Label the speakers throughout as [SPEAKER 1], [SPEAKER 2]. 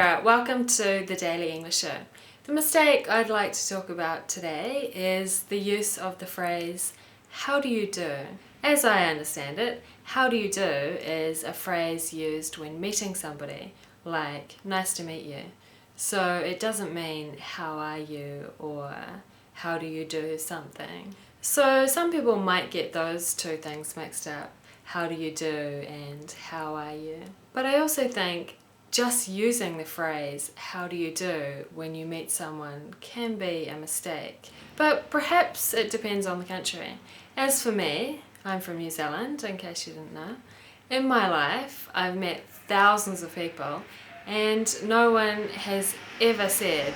[SPEAKER 1] Alright, welcome to the Daily English Show. The mistake I'd like to talk about today is the use of the phrase, how do you do? As I understand it, how do you do is a phrase used when meeting somebody, like, nice to meet you. So it doesn't mean how are you or how do you do something. So some people might get those two things mixed up, how do you do and how are you. But I also think just using the phrase, how do you do, when you meet someone can be a mistake. But perhaps it depends on the country. As for me, I'm from New Zealand, in case you didn't know. In my life, I've met thousands of people and no one has ever said,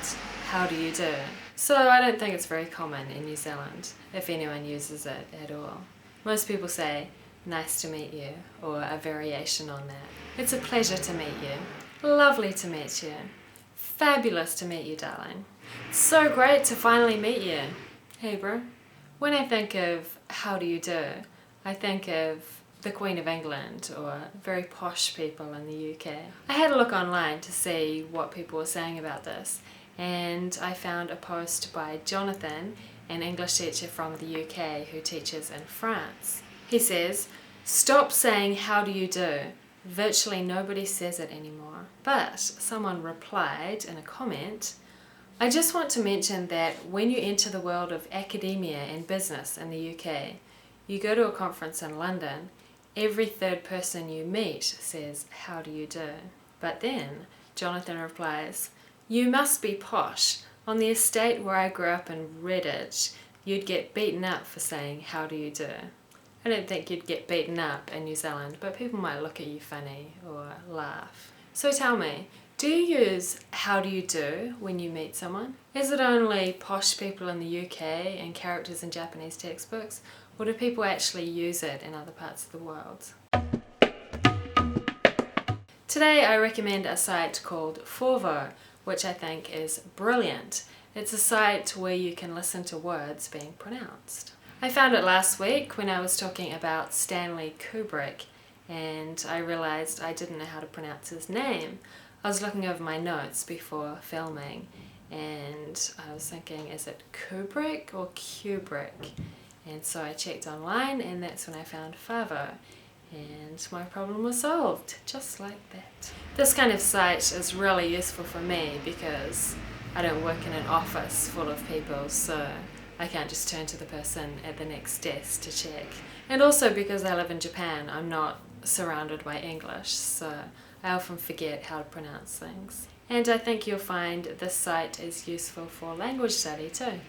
[SPEAKER 1] how do you do? So I don't think it's very common in New Zealand, if anyone uses it at all. Most people say, nice to meet you, or a variation on that. It's a pleasure to meet you. Lovely to meet you. Fabulous to meet you, darling. It's so great to finally meet you. Hey bro. When I think of how do you do, I think of the Queen of England or very posh people in the UK. I had a look online to see what people were saying about this, and I found a post by Jonathan, an English teacher from the UK who teaches in France. He says, stop saying how do you do. Virtually nobody says it anymore. But someone replied in a comment, I just want to mention that when you enter the world of academia and business in the UK, you go to a conference in London, every third person you meet says, how do you do? But then Jonathan replies, you must be posh. On the estate where I grew up in Redditch, you'd get beaten up for saying, how do you do? I don't think you'd get beaten up in New Zealand, but people might look at you funny or laugh. So tell me, do you use how do you do when you meet someone? Is it only posh people in the UK and characters in Japanese textbooks, or do people actually use it in other parts of the world? Today I recommend a site called Forvo, which I think is brilliant. It's a site where you can listen to words being pronounced. I found it last week when I was talking about Stanley Kubrick and I realised I didn't know how to pronounce his name. I was looking over my notes before filming and I was thinking, is it Kubrick or Kubrick? And so I checked online and that's when I found Forvo and my problem was solved, just like that. This kind of site is really useful for me because I don't work in an office full of people, so I can't just turn to the person at the next desk to check. And also because I live in Japan, I'm not surrounded by English, so I often forget how to pronounce things. And I think you'll find this site is useful for language study too.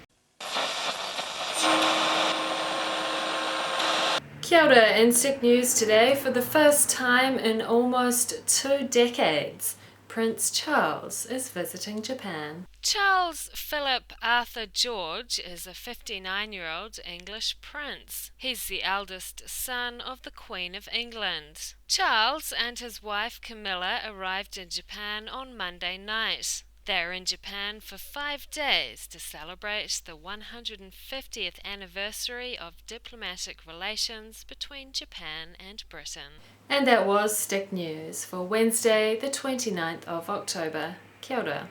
[SPEAKER 1] Kia ora, in Stick News today, for the first time in almost 2 decades, Prince Charles is visiting Japan.
[SPEAKER 2] Charles Philip Arthur George is a 59-year-old English prince. He's the eldest son of the Queen of England. Charles and his wife Camilla arrived in Japan on Monday night. They're in Japan for 5 days to celebrate the 150th anniversary of diplomatic relations between Japan and Britain.
[SPEAKER 1] And that was Stick News for Wednesday, the 29th of October. Kia ora.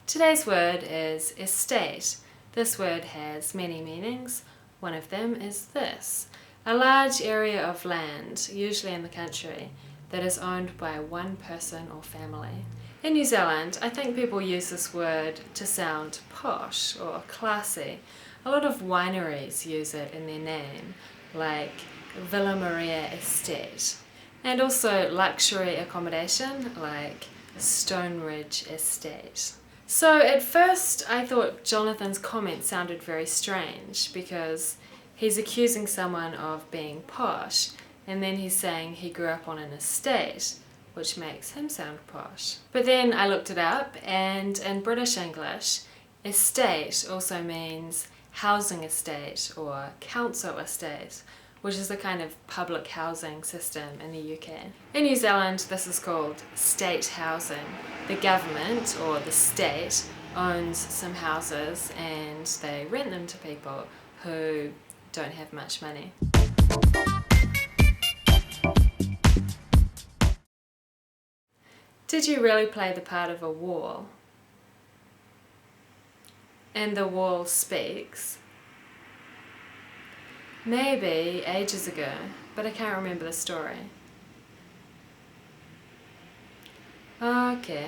[SPEAKER 1] Today's word is estate. This word has many meanings. One of them is this: a large area of land, usually in the country, that is owned by one person or family. In New Zealand, I think people use this word to sound posh or classy. A lot of wineries use it in their name, like Villa Maria Estate, and also luxury accommodation like Stoneridge Estate. So at first I thought Jonathan's comment sounded very strange because he's accusing someone of being posh and then he's saying he grew up on an estate, which makes him sound posh. But then I looked it up and in British English, estate also means housing estate or council estate, which is a kind of public housing system in the UK. In New Zealand, this is called state housing. The government, or the state, owns some houses and they rent them to people who don't have much money. Did you really play the part of a wall? And the wall speaks? Maybe ages ago, but I can't remember the story. Okay.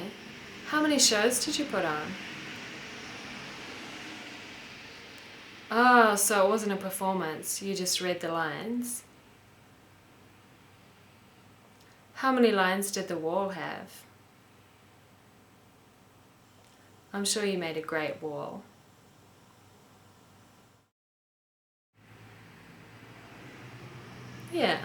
[SPEAKER 1] How many shows did you put on? Oh, so it wasn't a performance, you just read the lines. How many lines did the wall have? I'm sure you made a great wall. Yeah.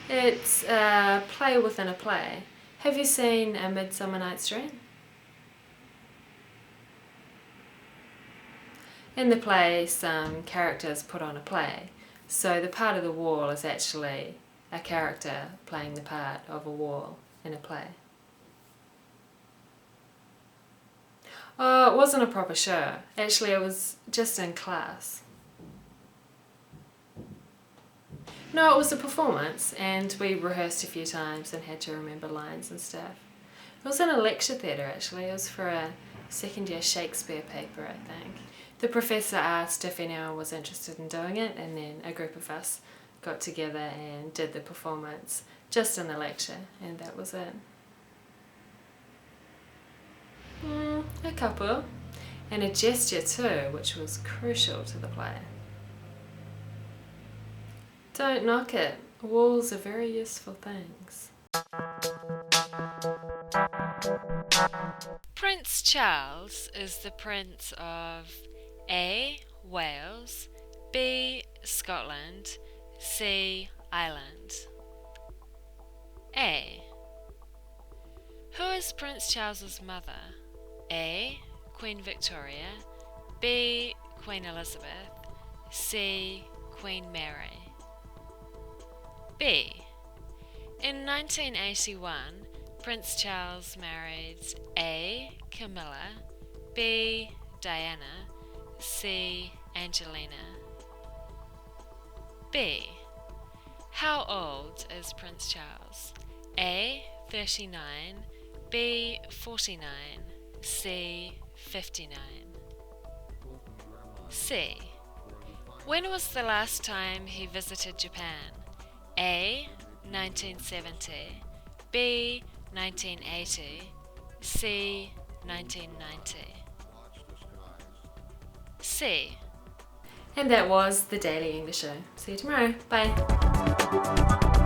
[SPEAKER 1] It's a play within a play. Have you seen A Midsummer Night's Dream? In the play, some characters put on a play. So the part of the wall is actually a character playing the part of a wall in a play. Oh, it wasn't a proper show. Actually, it was just in class. No, it was a performance, and we rehearsed a few times and had to remember lines and stuff. It was in a lecture theatre, actually. It was for a second year Shakespeare paper, I think. The professor asked if anyone was interested in doing it, and then a group of us got together and did the performance just in the lecture, and that was it. A couple, and a gesture too, which was crucial to the play. Don't knock it. Walls are very useful things.
[SPEAKER 2] Prince Charles is the Prince of A. Wales, B. Scotland, C. Ireland. A. Who is Prince Charles's mother? A. Queen Victoria, B. Queen Elizabeth, C. Queen Mary. B. In 1981, Prince Charles married A. Camilla, B. Diana, C. Angelina. B. How old is Prince Charles? A. 39, B. 49, C. 59. C. When was the last time he visited Japan? A. 1970, B. 1980, C. 1990. C.
[SPEAKER 1] And that was the Daily English Show. See you tomorrow. Bye.